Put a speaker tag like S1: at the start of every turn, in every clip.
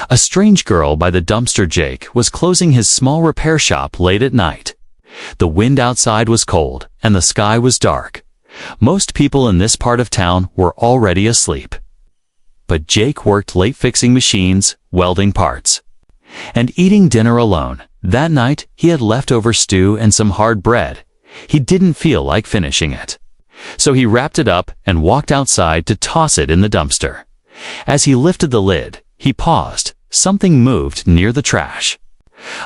S1: A strange girl by the dumpster. Jake was closing his small repair shop late at night. The wind outside was cold, and the sky was dark. Most people in this part of town were already asleep. But Jake worked late fixing machines, welding parts, and eating dinner alone. That night, he had leftover stew and some hard bread. He didn't feel like finishing it. So he wrapped it up and walked outside to toss it in the dumpster. As he lifted the lid, he paused. Something moved near the trash.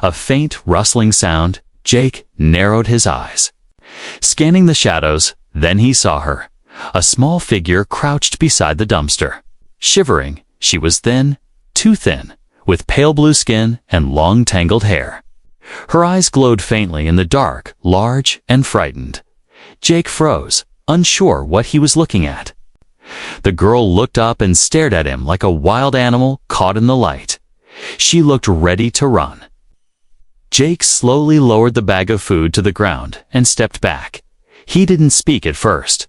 S1: A faint rustling sound. Jake narrowed his eyes, scanning the shadows. Then he saw her, a small figure crouched beside the dumpster. Shivering, she was thin, too thin, with pale blue skin and long tangled hair. Her eyes glowed faintly in the dark, large and frightened. Jake froze, unsure what he was looking at. The girl looked up and stared at him like a wild animal caught in the light. She looked ready to run. Jake slowly lowered the bag of food to the ground and stepped back. He didn't speak at first,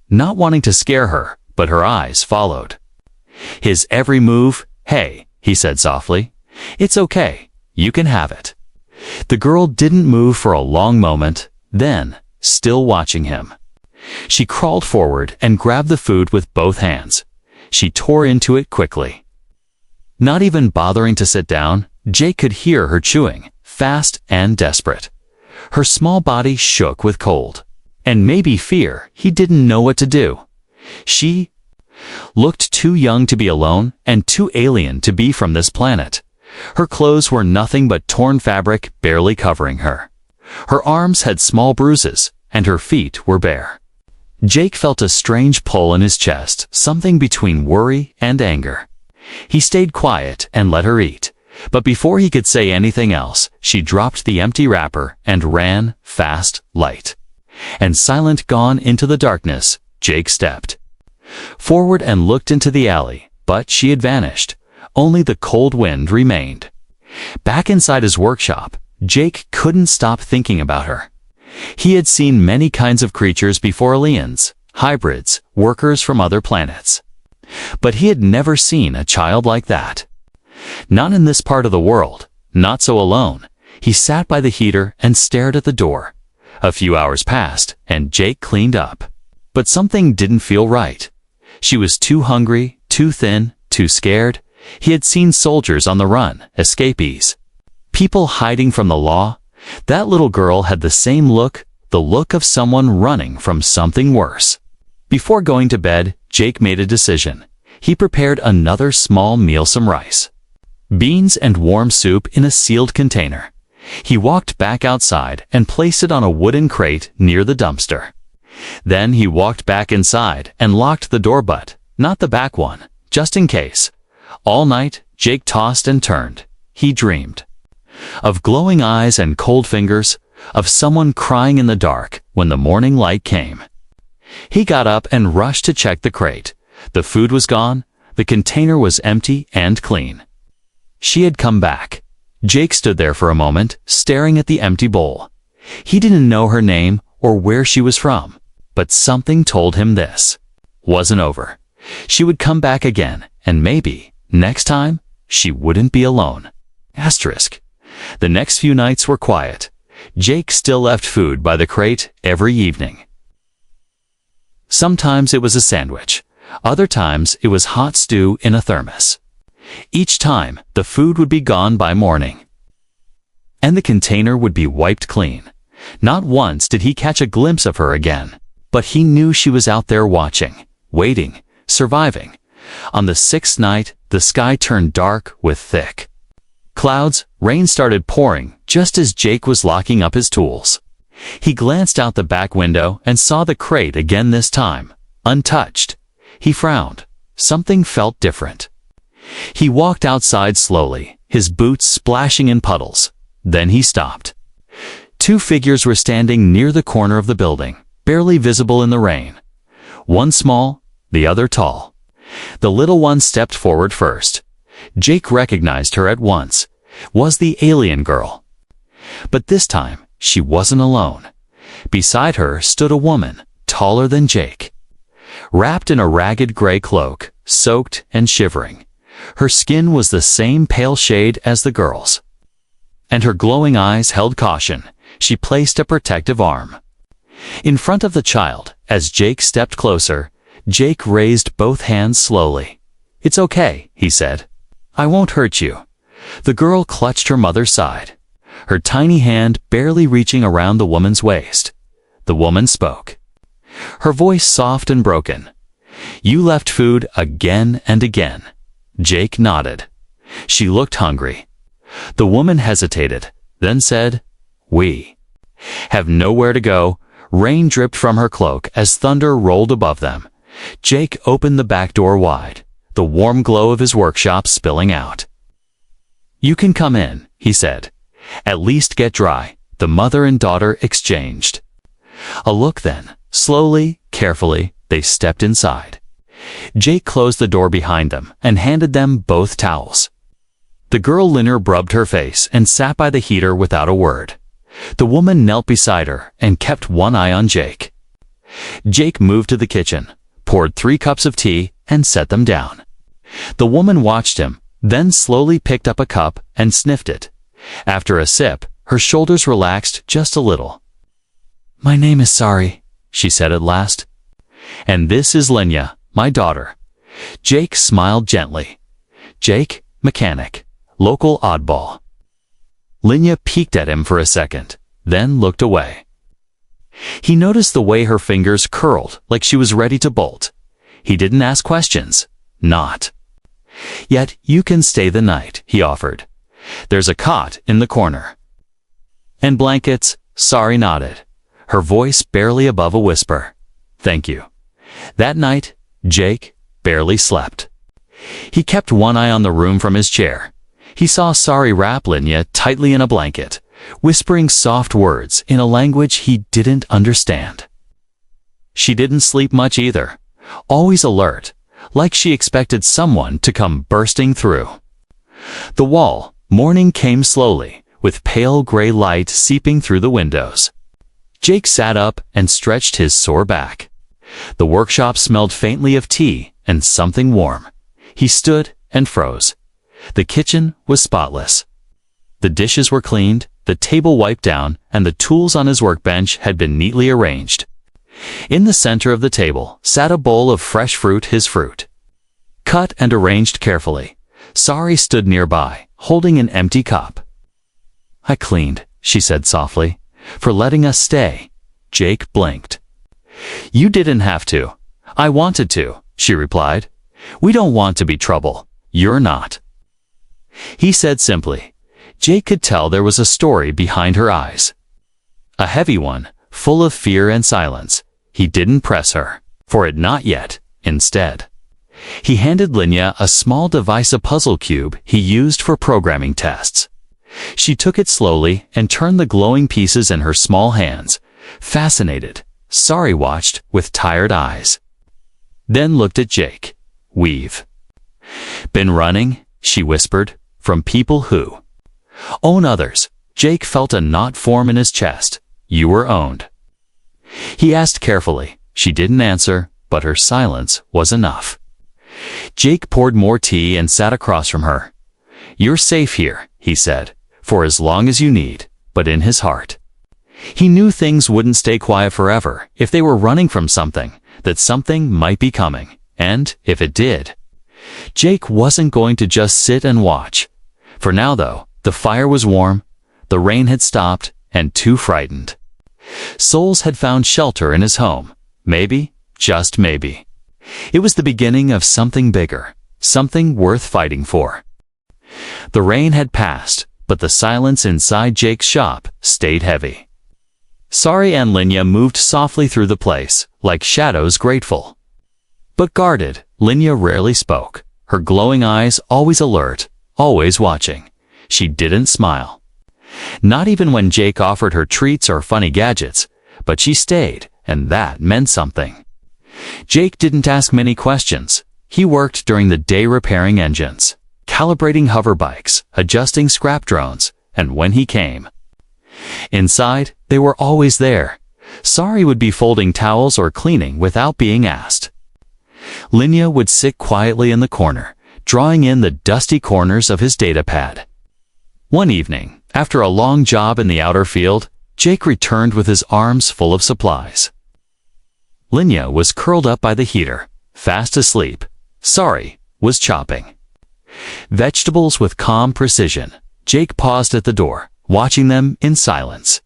S1: not wanting to scare her, but her eyes followed his every move. "Hey," he said softly. "It's okay. You can have it." The girl didn't move for a long moment. Then, still watching him, she crawled forward and grabbed the food with both hands. She tore into it quickly. Not even bothering to sit down, Jake could hear her chewing, fast and desperate. Her small body shook with cold, and maybe fear. He didn't know what to do. She looked too young to be alone and too alien to be from this planet. Her clothes were nothing but torn fabric, barely covering her. Her arms had small bruises, and her feet were bare. Jake felt a strange pull in his chest, something between worry and anger. He stayed quiet and let her eat. But before he could say anything else, she dropped the empty wrapper and ran, fast, light, and silent. Gone into the darkness. Jake stepped forward and looked into the alley, but she had vanished. Only the cold wind remained. Back inside his workshop, Jake couldn't stop thinking about her. He had seen many kinds of creatures before: aliens, hybrids, workers from other planets. But he had never seen a child like that. Not in this part of the world, not so alone. He sat by the heater and stared at the door. A few hours passed, and Jake cleaned up. But something didn't feel right. She was too hungry, too thin, too scared. He had seen soldiers on the run, escapees, people hiding from the law. That little girl had the same look, the look of someone running from something worse. Before going to bed, Jake made a decision. He prepared another small meal: some rice, beans and warm soup in a sealed container. He walked back outside and placed it on a wooden crate near the dumpster. Then he walked back inside and locked the door, but not the back one, just in case. All night, Jake tossed and turned. He dreamed of glowing eyes and cold fingers, of someone crying in the dark when the morning light came. He got up and rushed to check the crate. The food was gone. The container was empty and clean. She had come back. Jake stood there for a moment, staring at the empty bowl. He didn't know her name or where she was from, but something told him this wasn't over. She would come back again, and maybe, next time, she wouldn't be alone. Asterisk. The next few nights were quiet. Jake still left food by the crate every evening. Sometimes it was a sandwich. Other times it was hot stew in a thermos. Each time, the food would be gone by morning, and the container would be wiped clean. Not once did he catch a glimpse of her again, but he knew she was out there watching, waiting, surviving. On the sixth night, the sky turned dark with thick clouds. Rain started pouring just as Jake was locking up his tools. He glanced out the back window and saw the crate again, this time untouched. He frowned. Something felt different. He walked outside slowly, his boots splashing in puddles. Then he stopped. Two figures were standing near the corner of the building, barely visible in the rain. One small, the other tall. The little one stepped forward first. Jake recognized her at once. Was the alien girl. But this time, she wasn't alone. Beside her stood a woman, taller than Jake, wrapped in a ragged gray cloak, soaked and shivering. Her skin was the same pale shade as the girl's, and her glowing eyes held caution. She placed a protective arm in front of the child. As Jake stepped closer, Jake raised both hands slowly. "It's okay," he said. "I won't hurt you." The girl clutched her mother's side, her tiny hand barely reaching around the woman's waist. The woman spoke, her voice soft and broken. "You left food again and again." Jake nodded. She looked hungry. The woman hesitated, then said, "We have nowhere to go." Rain dripped from her cloak as thunder rolled above them. Jake opened the back door wide, the warm glow of his workshop spilling out. "You can come in," he said. "At least get dry." The mother and daughter exchanged a look then. Slowly, carefully, they stepped inside. Jake closed the door behind them and handed them both towels. The girl Linner rubbed her face and sat by the heater without a word. The woman knelt beside her and kept one eye on Jake. Jake moved to the kitchen, poured 3 cups of tea, and set them down. The woman watched him, then slowly picked up a cup and sniffed it. After a sip, her shoulders relaxed just a little. "My name is Sari," she said at last. "And this is Linya, my daughter." Jake smiled gently. Jake, mechanic, local oddball. Linya peeked at him for a second, then looked away. He noticed the way her fingers curled like she was ready to bolt. He didn't ask questions. Not. "Yet you can stay the night," he offered. "There's a cot in the corner." "And blankets?" Sari nodded, her voice barely above a whisper. "Thank you." That night, Jake barely slept. He kept one eye on the room from his chair. He saw Sari wrap Linya tightly in a blanket, whispering soft words in a language he didn't understand. She didn't sleep much either, always alert, like she expected someone to come bursting through. The wall, morning came slowly, with pale gray light seeping through the windows. Jake sat up and stretched his sore back. The workshop smelled faintly of tea and something warm. He stood and froze. The kitchen was spotless. The dishes were cleaned, the table wiped down, and the tools on his workbench had been neatly arranged. In the center of the table sat a bowl of fresh fruit, his fruit, cut and arranged carefully. Sari stood nearby, holding an empty cup. "I cleaned," she said softly, "for letting us stay." Jake blinked. "You didn't have to. I wanted to," she replied. "We don't want to be trouble. You're not." He said simply. Jake could tell there was a story behind her eyes. A heavy one, full of fear and silence. He didn't press her, for it not yet. Instead, he handed Linya a small device, a puzzle cube he used for programming tests. She took it slowly and turned the glowing pieces in her small hands. Fascinated, Sari watched with tired eyes. Then looked at Jake. "We've been running," she whispered, "from people who own others." Jake felt a knot form in his chest. "You were owned." He asked carefully. She didn't answer, but her silence was enough. Jake poured more tea and sat across from her. "You're safe here," he said, "for as long as you need," but in his heart, he knew things wouldn't stay quiet forever. If they were running from something, that something might be coming. And if it did, Jake wasn't going to just sit and watch. For now, though, the fire was warm, the rain had stopped, and 2 frightened souls had found shelter in his home. Maybe, just maybe, it was the beginning of something bigger, something worth fighting for. The rain had passed, but the silence inside Jake's shop stayed heavy. Sari and Linya moved softly through the place, like shadows, grateful but guarded. Linya rarely spoke, her glowing eyes always alert, always watching. She didn't smile. Not even when Jake offered her treats or funny gadgets, but she stayed, and that meant something. Jake didn't ask many questions. He worked during the day repairing engines, calibrating hover bikes, adjusting scrap drones, and when he came inside, they were always there. Sari would be folding towels or cleaning without being asked. Linya would sit quietly in the corner, drawing in the dusty corners of his datapad. One evening, after a long job in the outer field, Jake returned with his arms full of supplies. Linya was curled up by the heater, fast asleep. Sorry was chopping vegetables with calm precision. Jake paused at the door, watching them in silence.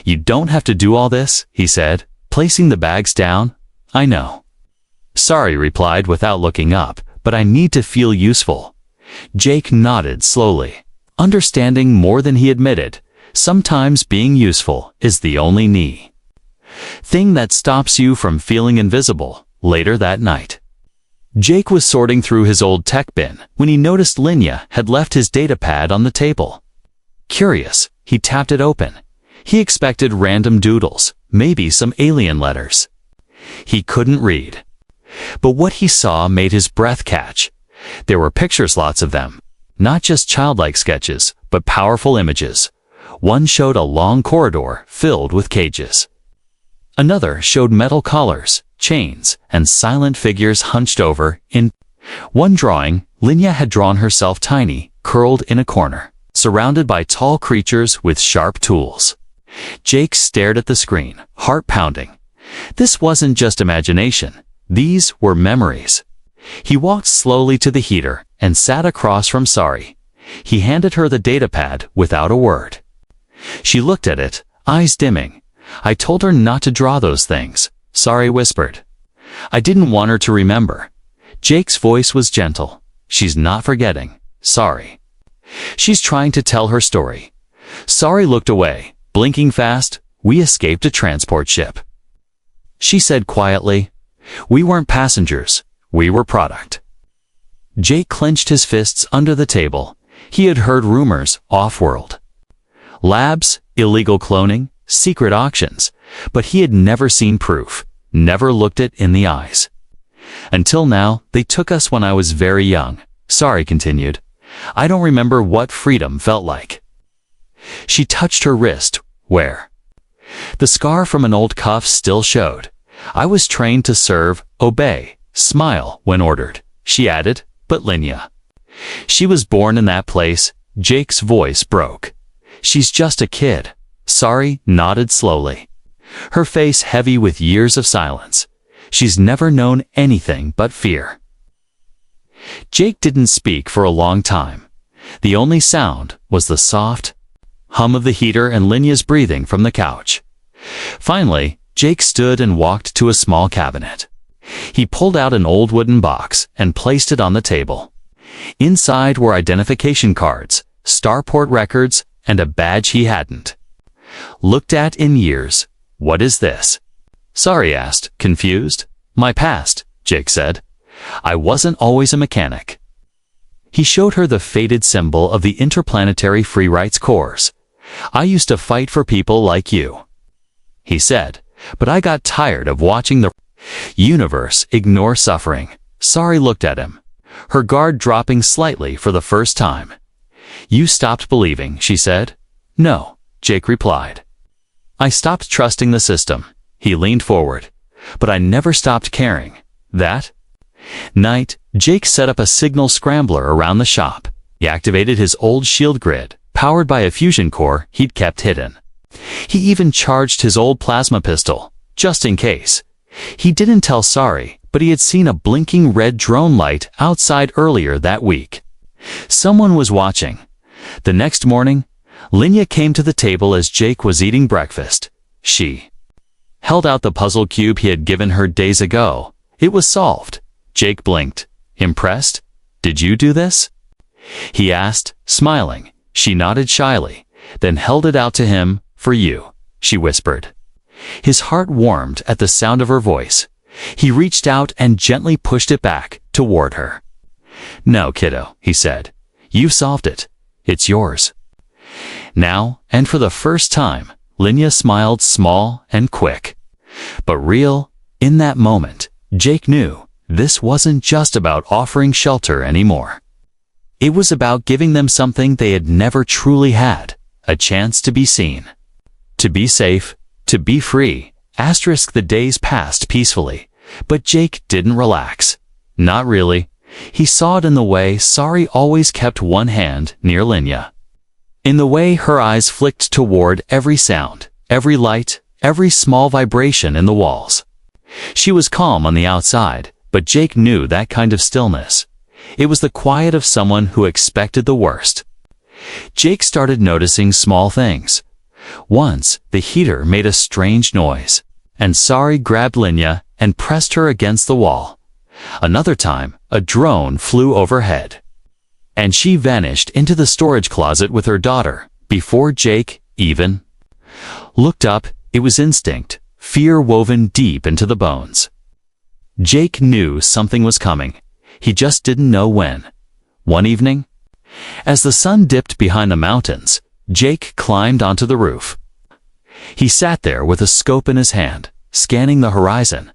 S1: "You don't have to do all this," he said, placing the bags down. "I know." Sorry replied without looking up, "but I need to feel useful." Jake nodded slowly, understanding more than he admitted. Sometimes being useful is the only thing that stops you from feeling invisible. Later that night, Jake was sorting through his old tech bin when he noticed Linya had left his datapad on the table. Curious, he tapped it open. He expected random doodles, maybe some alien letters. He couldn't read. But what he saw made his breath catch. There were pictures, lots of them. Not just childlike sketches, but powerful images. One showed a long corridor filled with cages. Another showed metal collars, chains, and silent figures hunched over. In one drawing, Linya had drawn herself tiny, curled in a corner, surrounded by tall creatures with sharp tools. Jake stared at the screen, heart pounding. This wasn't just imagination. These were memories. He walked slowly to the heater and sat across from Sari. He handed her the datapad without a word. She looked at it, eyes dimming. "I told her not to draw those things," Sari whispered. "I didn't want her to remember." Jake's voice was gentle. "She's not forgetting, Sari. She's trying to tell her story." Sari looked away, blinking fast. "We escaped a transport ship," she said quietly. "We weren't passengers, we were product." Jake clenched his fists under the table. He had heard rumors, off-world labs, illegal cloning, secret auctions, but he had never seen proof, never looked it in the eyes. "Until now, they took us when I was very young," Sari continued. "I don't remember what freedom felt like." She touched her wrist. "Where?" The scar from an old cuff still showed. "I was trained to serve, obey, smile when ordered," she added. "But Linya, she was born in that place." Jake's voice broke. "She's just a kid." Sari nodded slowly, her face heavy with years of silence. "She's never known anything but fear." Jake didn't speak for a long time. The only sound was the soft hum of the heater and Linya's breathing from the couch. Finally, Jake stood and walked to a small cabinet. He pulled out an old wooden box and placed it on the table. Inside were identification cards, starport records, and a badge he hadn't looked at in years. "What is this?" Sari asked, confused. "My past," Jake said. "I wasn't always a mechanic." He showed her the faded symbol of the Interplanetary Free Rights Corps. "I used to fight for people like you," he said, "but I got tired of watching the universe ignore suffering." Sari looked at him, her guard dropping slightly for the first time. "You stopped believing," she said. "No," Jake replied. "I stopped trusting the system." He leaned forward. "But I never stopped caring." That night, Jake set up a signal scrambler around the shop. He activated his old shield grid, powered by a fusion core he'd kept hidden. He even charged his old plasma pistol, just in case. He didn't tell Sari, but he had seen a blinking red drone light outside earlier that week. Someone was watching. The next morning, Linya came to the table as Jake was eating breakfast. She held out the puzzle cube he had given her days ago. It was solved. Jake blinked. "Impressed? Did you do this?" he asked, smiling. She nodded shyly, then held it out to him. "For you," she whispered. His heart warmed at the sound of her voice. He reached out and gently pushed it back toward her. "No, kiddo," he said. "You've solved it. It's yours." Now, and for the first time, Linya smiled, small and quick, but real. In that moment, Jake knew this wasn't just about offering shelter anymore. It was about giving them something they had never truly had, a chance to be seen, to be safe, to be free. The days passed peacefully, but Jake didn't relax. Not really. He saw it in the way Sari always kept one hand near Linya. In the way her eyes flicked toward every sound, every light, every small vibration in the walls. She was calm on the outside, but Jake knew that kind of stillness. It was the quiet of someone who expected the worst. Jake started noticing small things. Once, the heater made a strange noise, and Sari grabbed Linya and pressed her against the wall. Another time, a drone flew overhead, and she vanished into the storage closet with her daughter, before Jake even looked up. It was instinct, fear woven deep into the bones. Jake knew something was coming. He just didn't know when. One evening, as the sun dipped behind the mountains, Jake climbed onto the roof. He sat there with a scope in his hand, scanning the horizon.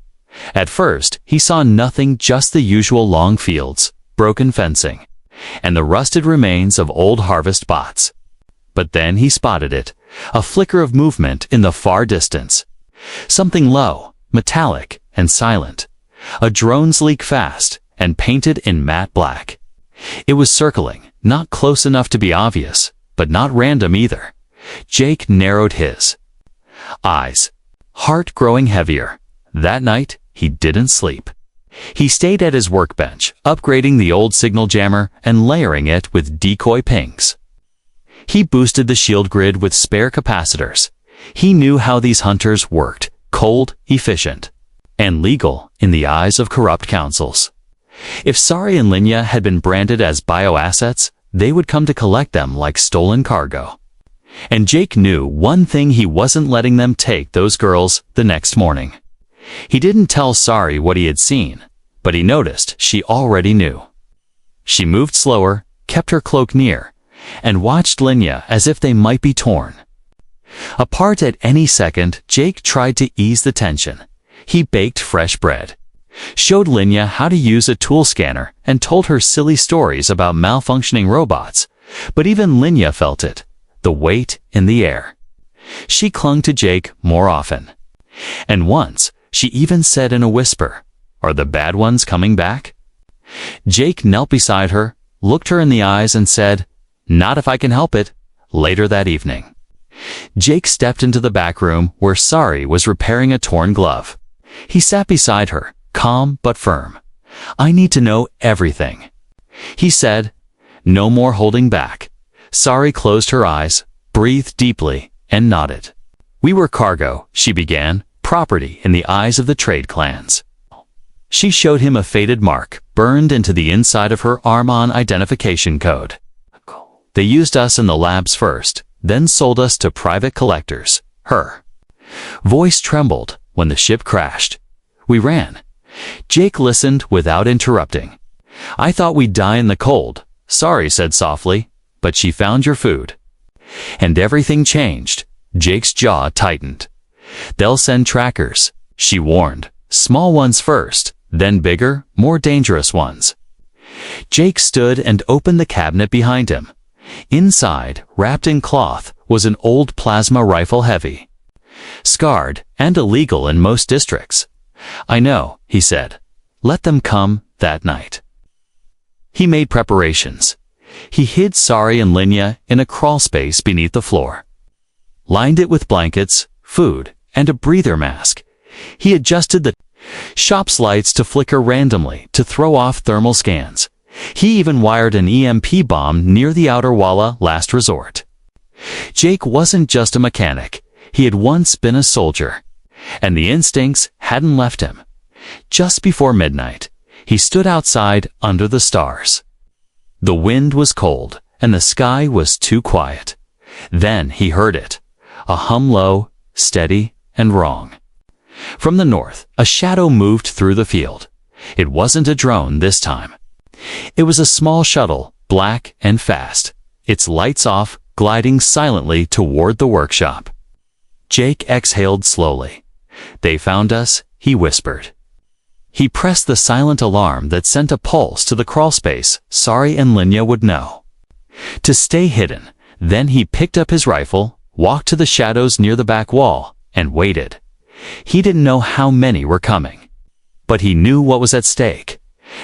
S1: At first, he saw nothing, just the usual long fields, broken fencing, and the rusted remains of old harvest bots. But then he spotted it, a flicker of movement in the far distance. Something low, metallic, and silent. A drone sleek fast, and painted in matte black. It was circling, not close enough to be obvious, but not random either. Jake narrowed his eyes, heart growing heavier. That night, he didn't sleep. He stayed at his workbench, upgrading the old signal jammer and layering it with decoy pings. He boosted the shield grid with spare capacitors. He knew how these hunters worked: cold, efficient, and legal in the eyes of corrupt councils. If Sari and Linya had been branded as bioassets, they would come to collect them like stolen cargo. And Jake knew one thing: he wasn't letting them take those girls the next morning. He didn't tell Sari what he had seen, but he noticed she already knew. She moved slower, kept her cloak near, and watched Linya as if they might be torn apart at any second. Jake tried to ease the tension. He baked fresh bread, showed Linya how to use a tool scanner, and told her silly stories about malfunctioning robots. But even Linya felt it, the weight in the air. She clung to Jake more often. And once, she even said in a whisper, "Are the bad ones coming back?" Jake knelt beside her, looked her in the eyes, and said, "Not if I can help it." Later that evening, Jake stepped into the back room where Sari was repairing a torn glove. He sat beside her, calm but firm. "I need to know everything," he said. "No more holding back." Sari closed her eyes, breathed deeply, and nodded. "We were cargo," she began, "property in the eyes of the trade clans." She showed him a faded mark, burned into the inside of her arm on identification code. "They used us in the labs first, then sold us to private collectors." Her voice trembled when the ship crashed. "We ran." Jake listened without interrupting. "I thought we'd die in the cold," Sari said softly, "but she found your food." And everything changed. Jake's jaw tightened. "They'll send trackers," she warned. "Small ones first, then bigger, more dangerous ones." Jake stood and opened the cabinet behind him. Inside, wrapped in cloth, was an old plasma rifle, heavy, scarred, and illegal in most districts. "I know," he said. "Let them come that night." He made preparations. He hid Sari and Linya in a crawlspace beneath the floor, lined it with blankets, food, and a breather mask. He adjusted the shop's lights to flicker randomly to throw off thermal scans. He even wired an EMP bomb near the outer wall, last resort. Jake wasn't just a mechanic. He had once been a soldier, and the instincts hadn't left him. Just before midnight, he stood outside under the stars. The wind was cold, and the sky was too quiet. Then he heard it, a hum, low, steady, and wrong. From the north, a shadow moved through the field. It wasn't a drone this time. It was a small shuttle, black and fast, its lights off, gliding silently toward the workshop. Jake exhaled slowly. "They found us," he whispered. He pressed the silent alarm that sent a pulse to the crawlspace. Sari and Linya would know to stay hidden. Then he picked up his rifle, walked to the shadows near the back wall, and waited. He didn't know how many were coming, but he knew what was at stake.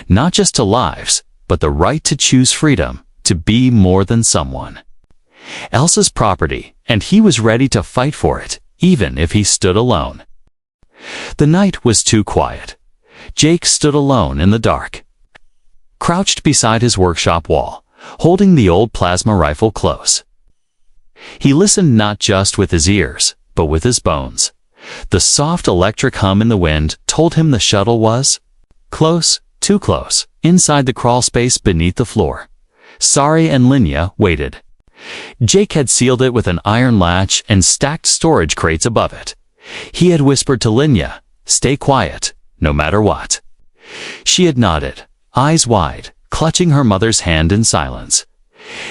S1: Not just to lives, but the right to choose freedom, to be more than someone. Elsa's property, and he was ready to fight for it, even if he stood alone. The night was too quiet. Jake stood alone in the dark, crouched beside his workshop wall, holding the old plasma rifle close. He listened not just with his ears, but with his bones. The soft electric hum in the wind told him the shuttle was close, too close, inside the crawl space beneath the floor. Sari and Linya waited. Jake had sealed it with an iron latch and stacked storage crates above it. He had whispered to Linya, "Stay quiet, no matter what." She had nodded, eyes wide, clutching her mother's hand in silence.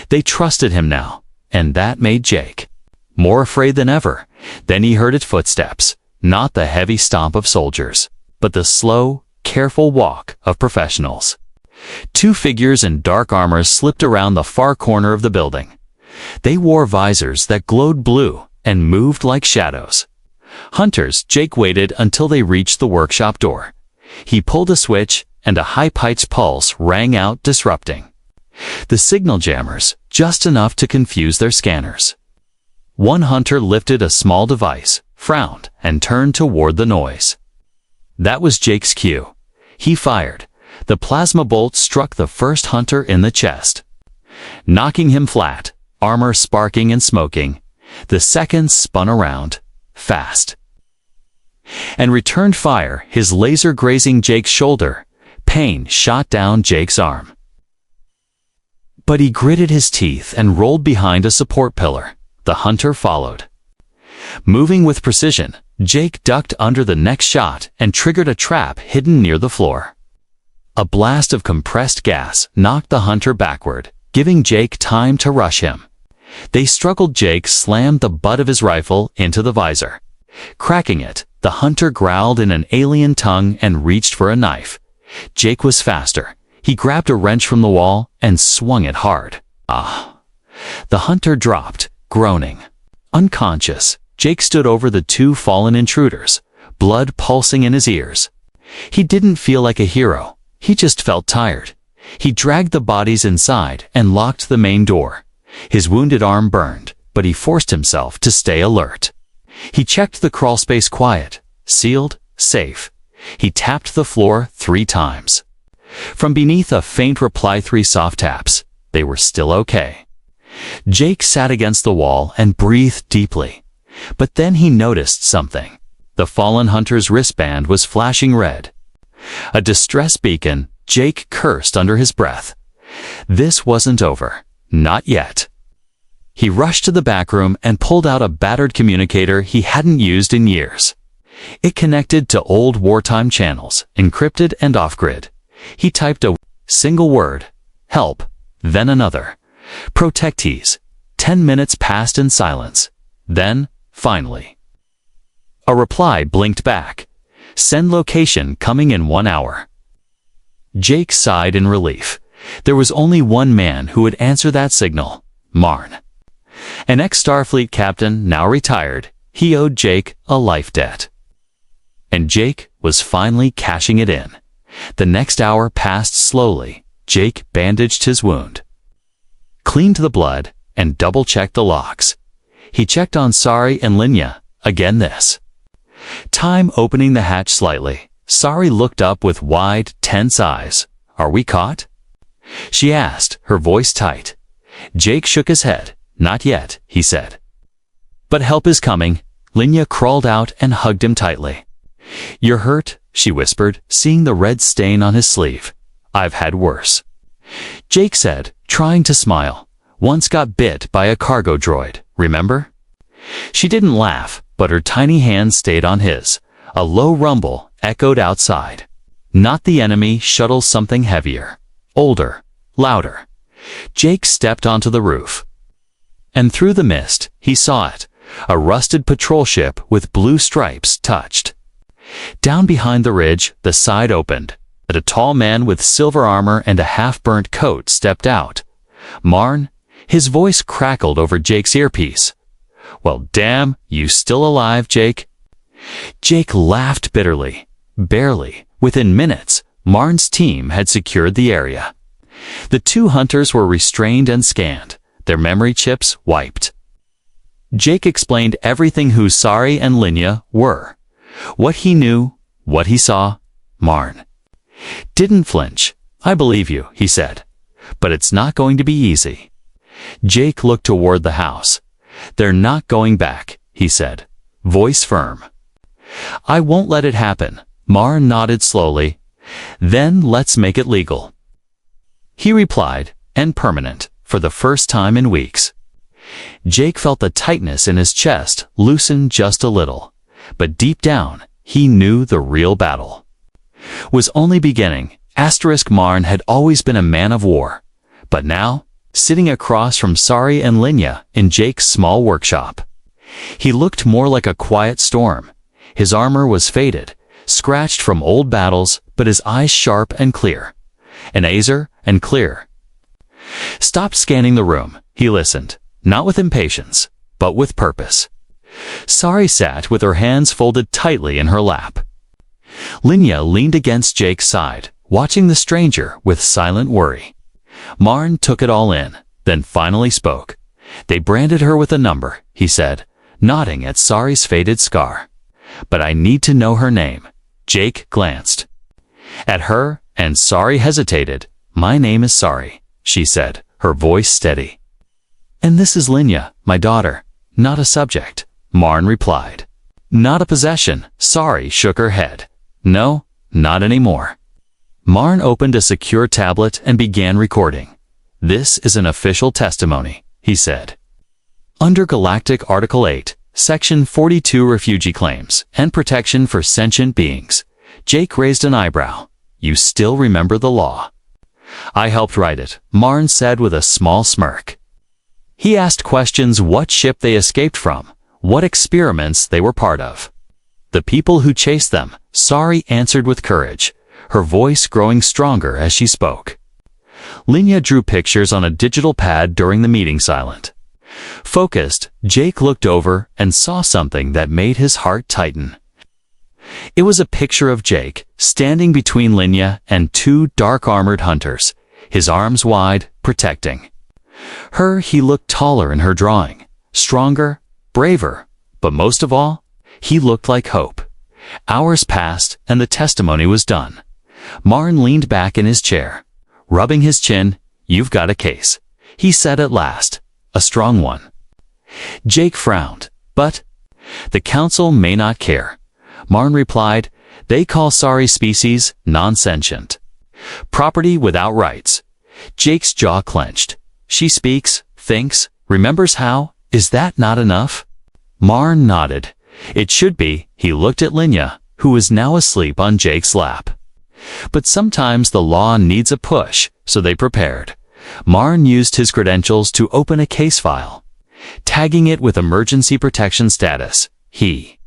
S1: They trusted him now, and that made Jake more afraid than ever. Then he heard its footsteps, not the heavy stomp of soldiers, but the slow, careful walk of professionals. Two figures in dark armor slipped around the far corner of the building. They wore visors that glowed blue and moved like shadows. Hunters. Jake waited until they reached the workshop door. He pulled a switch, and a high-pitched pulse rang out, disrupting the signal jammers, just enough to confuse their scanners. One hunter lifted a small device, frowned, and turned toward the noise. That was Jake's cue. He fired. The plasma bolt struck the first hunter in the chest, knocking him flat, armor sparking and smoking. The second spun around, fast, and returned fire, his laser grazing Jake's shoulder. Pain shot down Jake's arm. But he gritted his teeth and rolled behind a support pillar. The hunter followed. Moving with precision, Jake ducked under the next shot and triggered a trap hidden near the floor. A blast of compressed gas knocked the hunter backward, giving Jake time to rush him. They struggled. Jake slammed the butt of his rifle into the visor. Cracking it, the hunter growled in an alien tongue and reached for a knife. Jake was faster. He grabbed a wrench from the wall and swung it hard. Ah! The hunter dropped, groaning. Unconscious, Jake stood over the two fallen intruders, blood pulsing in his ears. He didn't feel like a hero. He just felt tired. He dragged the bodies inside and locked the main door. His wounded arm burned, but he forced himself to stay alert. He checked the crawlspace. Quiet, sealed, safe. He tapped the floor 3 times. From beneath a faint reply, 3 soft taps. They were still okay. Jake sat against the wall and breathed deeply. But then he noticed something. The fallen hunter's wristband was flashing red. A distress beacon. Jake cursed under his breath. This wasn't over. Not yet. He rushed to the back room and pulled out a battered communicator he hadn't used in years. It connected to old wartime channels, encrypted and off-grid. He typed a single word, help, then another, protectees. 10 minutes passed in silence. Then, finally, a reply blinked back. Send location coming in 1 hour. Jake sighed in relief. There was only one man who would answer that signal, Marn. An ex-Starfleet captain, now retired. He owed Jake a life debt. And Jake was finally cashing it in. The next hour passed slowly. Jake bandaged his wound, cleaned the blood, and double-checked the locks. He checked on Sari and Linya, again this time opening the hatch slightly. Sari looked up with wide, tense eyes. "Are we caught?" she asked, her voice tight. Jake shook his head. "Not yet," he said. "But help is coming." Linya crawled out and hugged him tightly. "You're hurt?" she whispered, seeing the red stain on his sleeve. "I've had worse," Jake said, trying to smile. "Once got bit by a cargo droid, remember?" She didn't laugh, but her tiny hand stayed on his. A low rumble echoed outside. Not the enemy shuttle, something heavier, older, louder. Jake stepped onto the roof. And through the mist, he saw it. A rusted patrol ship with blue stripes touched. Down behind the ridge, the side opened. A tall man with silver armor and a half-burnt coat stepped out. "Marn?" His voice crackled over Jake's earpiece. "Well, damn, you still alive, Jake?" Jake laughed bitterly. Barely. Within minutes, Marn's team had secured the area. The two hunters were restrained and scanned, their memory chips wiped. Jake explained everything who Sari and Linya were. What he knew, what he saw. Marn didn't flinch. I believe you, he said. But it's not going to be easy. Jake looked toward the house. They're not going back, he said, voice firm. I won't let it happen. Marn nodded slowly. Then let's make it legal. He replied, and permanent, for the first time in weeks. Jake felt the tightness in his chest loosen just a little, but deep down, he knew the real battle was only beginning. Marn had always been a man of war, but now, sitting across from Sari and Linya in Jake's small workshop, he looked more like a quiet storm. His armor was faded, scratched from old battles, but his eyes sharp and clear. An azer and clear. Stopped scanning the room, he listened, not with impatience, but with purpose. Sari sat with her hands folded tightly in her lap. Linya leaned against Jake's side, watching the stranger with silent worry. Marn took it all in, then finally spoke. They branded her with a number, he said, nodding at Sari's faded scar. But I need to know her name. Jake glanced at her, and Sari hesitated. My name is Sari, she said, her voice steady. And this is Linya, my daughter, not a subject, Marn replied. Not a possession, Sari shook her head. No, not anymore. Marn opened a secure tablet and began recording. This is an official testimony, he said. Under Galactic Article 8, Section 42 Refugee Claims and Protection for Sentient Beings, Jake raised an eyebrow. You still remember the law? I helped write it, Marn said with a small smirk. He asked questions: what ship they escaped from, what experiments they were part of. The people who chased them, Sari answered with courage, her voice growing stronger as she spoke. Linya drew pictures on a digital pad during the meeting silent. Focused, Jake looked over and saw something that made his heart tighten. It was a picture of Jake, standing between Linya and two dark-armored hunters, his arms wide, protecting her. He looked taller in her drawing, stronger, braver, but most of all, he looked like hope. Hours passed, and the testimony was done. Marn leaned back in his chair, rubbing his chin. You've got a case, he said at last. A strong one. Jake frowned. But the council may not care. Marn replied, they call Sari's species non-sentient. Property without rights. Jake's jaw clenched. She speaks, thinks, remembers how? Is that not enough? Marn nodded. It should be. He looked at Linya, who was now asleep on Jake's lap. But sometimes the law needs a push, so they prepared. Marn used his credentials to open a case file. Tagging it with emergency protection status, he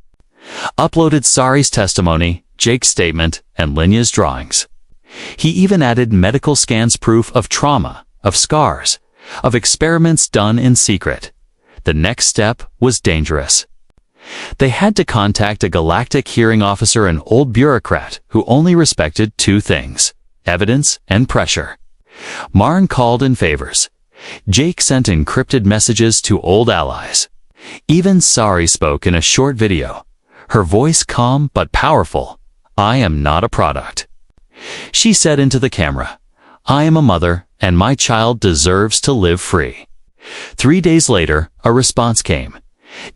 S1: uploaded Sari's testimony, Jake's statement, and Linya's drawings. He even added medical scans, proof of trauma, of scars, of experiments done in secret. The next step was dangerous. They had to contact a galactic hearing officer, an old bureaucrat who only respected two things: evidence and pressure. Marn called in favors. Jake sent encrypted messages to old allies. Even Sari spoke in a short video, her voice calm but powerful. I am not a product, she said into the camera. I am a mother, and my child deserves to live free. 3 days later, a response came.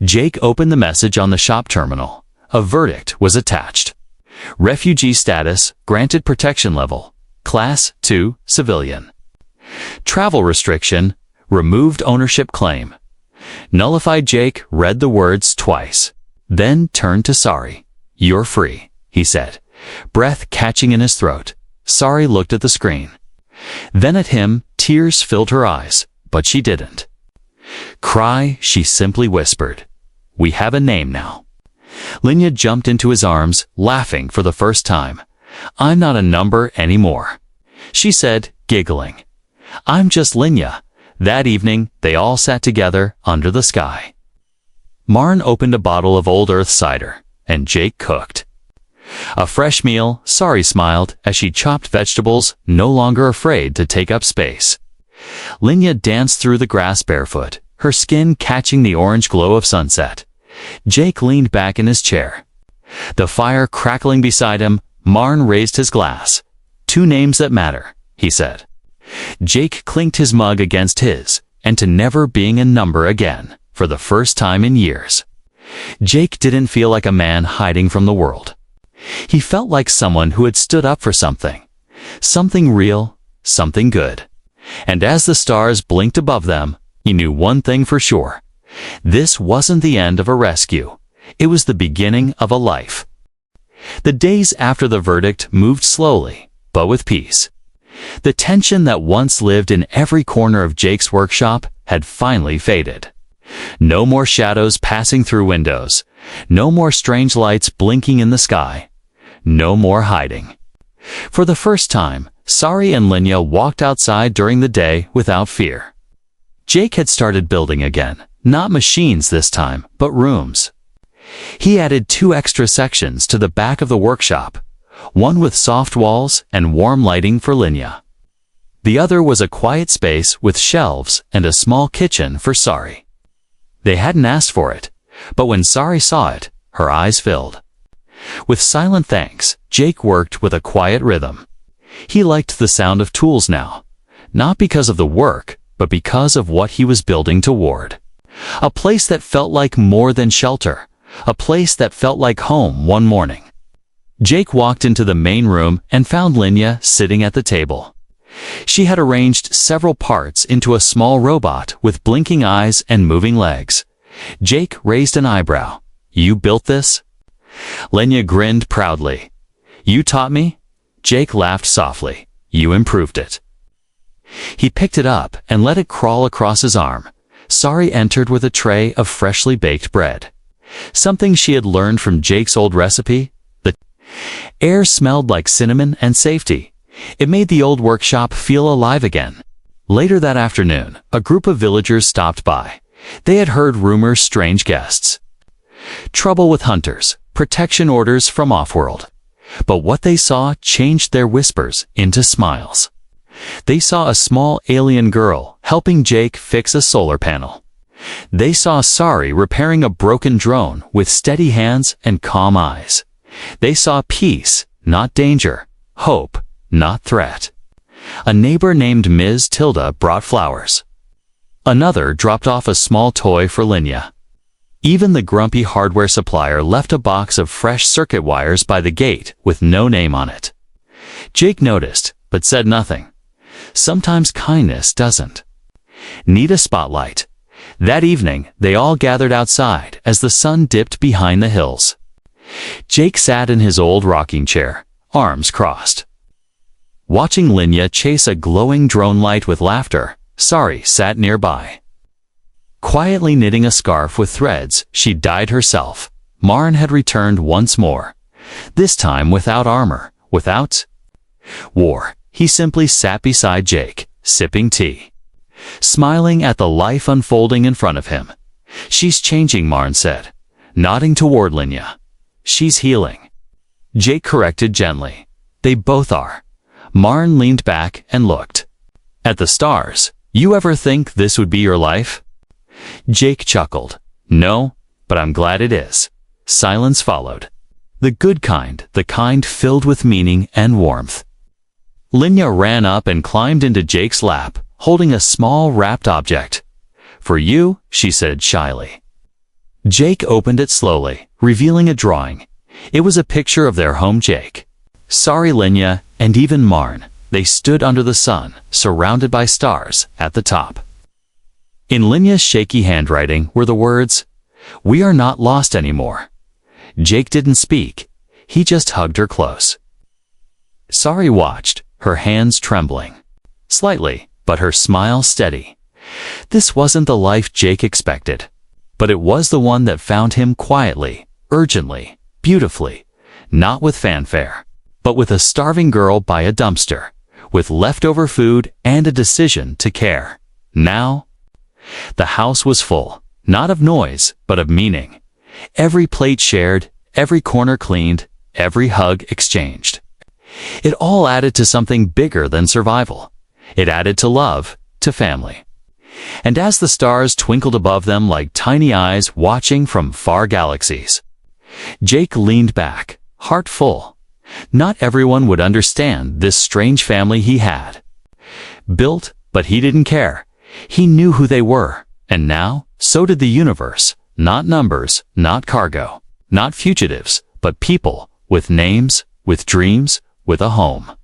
S1: Jake opened the message on the shop terminal. A verdict was attached. Refugee status, granted protection level, Class 2, civilian. Travel restriction, removed ownership claim. Nullified. Jake read the words twice, then turned to Sari. You're free, he said, breath catching in his throat. Sari looked at the screen. Then at him. Tears filled her eyes, but she didn't cry. She simply whispered, we have a name now. Linya jumped into his arms, laughing for the first time. I'm not a number anymore, she said, giggling. I'm just Linya. That evening, they all sat together under the sky. Marn opened a bottle of Old Earth cider, and Jake cooked. A fresh meal, Sari smiled as she chopped vegetables, no longer afraid to take up space. Linya danced through the grass barefoot, her skin catching the orange glow of sunset. Jake leaned back in his chair. The fire crackling beside him, Marn raised his glass. "Two names that matter," he said. Jake clinked his mug against his, and to never being a number again, for the first time in years. Jake didn't feel like a man hiding from the world. He felt like someone who had stood up for something. Something real, something good. And as the stars blinked above them, he knew one thing for sure. This wasn't the end of a rescue. It was the beginning of a life. The days after the verdict moved slowly, but with peace. The tension that once lived in every corner of Jake's workshop had finally faded. No more shadows passing through windows. No more strange lights blinking in the sky. No more hiding. For the first time, Sari and Linya walked outside during the day without fear. Jake had started building again, not machines this time, but rooms. He added 2 extra sections to the back of the workshop, one with soft walls and warm lighting for Linya. The other was a quiet space with shelves and a small kitchen for Sari. They hadn't asked for it, but when Sari saw it, her eyes filled. With silent thanks, Jake worked with a quiet rhythm. He liked the sound of tools now, not because of the work, but because of what he was building toward. A place that felt like more than shelter, a place that felt like home one morning. Jake walked into the main room and found Linya sitting at the table. She had arranged several parts into a small robot with blinking eyes and moving legs. Jake raised an eyebrow. "You built this?" Linya grinned proudly. "You taught me?" Jake laughed softly. "You improved it." He picked it up and let it crawl across his arm. Sari entered with a tray of freshly baked bread. Something she had learned from Jake's old recipe. The air smelled like cinnamon and safety. It made the old workshop feel alive again. Later that afternoon, a group of villagers stopped by. They had heard rumors, strange guests. Trouble with hunters, protection orders from off-world. But what they saw changed their whispers into smiles. They saw a small alien girl helping Jake fix a solar panel. They saw Sari repairing a broken drone with steady hands and calm eyes. They saw peace, not danger, hope, not threat. A neighbor named Ms. Tilda brought flowers. Another dropped off a small toy for Linya. Even the grumpy hardware supplier left a box of fresh circuit wires by the gate with no name on it. Jake noticed, but said nothing. Sometimes kindness doesn't need a spotlight. That evening, they all gathered outside as the sun dipped behind the hills. Jake sat in his old rocking chair, arms crossed. Watching Linya chase a glowing drone light with laughter, Sari sat nearby. Quietly knitting a scarf with threads she dyed herself, Marn had returned once more. This time without armor, without war. He simply sat beside Jake, sipping tea, smiling at the life unfolding in front of him. "She's changing," Marn said, nodding toward Linya. "She's healing." Jake corrected gently. "They both are." Marn leaned back and looked at the stars. "You ever think this would be your life?" Jake chuckled. "No, but I'm glad it is." Silence followed. The good kind, the kind filled with meaning and warmth. Linya ran up and climbed into Jake's lap, holding a small wrapped object. "For you," she said shyly. Jake opened it slowly, revealing a drawing. It was a picture of their home. Jake, Sari, Linya, and even Marn. They stood under the sun, surrounded by stars, at the top. In Linya's shaky handwriting were the words, "We are not lost anymore." Jake didn't speak. He just hugged her close. Sari watched, her hands trembling. Slightly, but her smile steady. This wasn't the life Jake expected. But it was the one that found him quietly, urgently, beautifully. Not with fanfare, but with a starving girl by a dumpster, with leftover food and a decision to care. Now, the house was full, not of noise, but of meaning. Every plate shared, every corner cleaned, every hug exchanged. It all added to something bigger than survival. It added to love, to family. And as the stars twinkled above them like tiny eyes watching from far galaxies, Jake leaned back, heart full. Not everyone would understand this strange family he had. Built, but he didn't care. He knew who they were, and now, so did the universe. Not numbers, not cargo, not fugitives, but people, with names, with dreams, with a home.